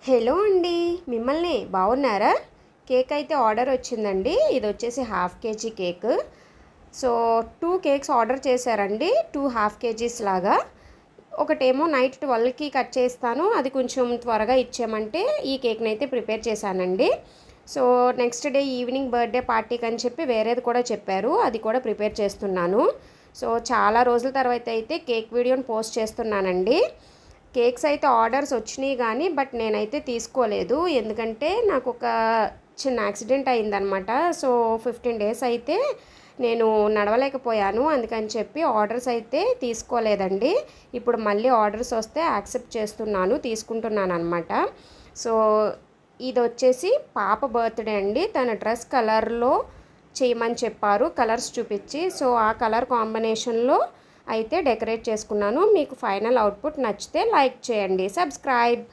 Hello అండి, మిమ్మల్ని బాగున్నారా? కేక్ అయితే ఆర్డర్ వచ్చిందండి. ఇది వచ్చేసి half KG cake. So 2 cakes order చేశారండి, 2 హాఫ్ కేజీస్ లాగా. ఒకటేమో నైట్ 12కి కట్ చేస్తాను, అది కొంచెం త్వరగా ఇచ్చేయమంటే ఈ కేక్ని అయితే ప్రిపేర్ చేశానండి. So next day evening birthday పార్టీకి అని చెప్పి వేరేది కూడా చెప్పారు, అది కూడా ప్రిపేర్ చేస్తున్నాను. సో చాలా రోజుల తర్వాత అయితే కేక్ వీడియోని పోస్ట్ చేస్తున్నానండి. కేక్స్ అయితే ఆర్డర్స్ వచ్చినాయి కానీ బట్ నేనైతే తీసుకోలేదు, ఎందుకంటే నాకు ఒక చిన్న యాక్సిడెంట్ అయిందనమాట. సో 15 డేస్ అయితే నేను నడవలేకపోయాను, అందుకని చెప్పి ఆర్డర్స్ అయితే తీసుకోలేదండి. ఇప్పుడు మళ్ళీ ఆర్డర్స్ వస్తే యాక్సెప్ట్ చేస్తున్నాను, తీసుకుంటున్నాను అనమాట. సో ఇది వచ్చేసి పాప బర్త్డే అండి. తన డ్రెస్ కలర్లో చేయమని చెప్పారు, కలర్స్ చూపించి. సో ఆ కలర్ కాంబినేషన్లో అయితే డెకరేట్ చేసుకున్నాను. మీకు ఫైనల్ అవుట్పుట్ నచ్చితే లైక్ చేయండి, సబ్స్క్రైబ్.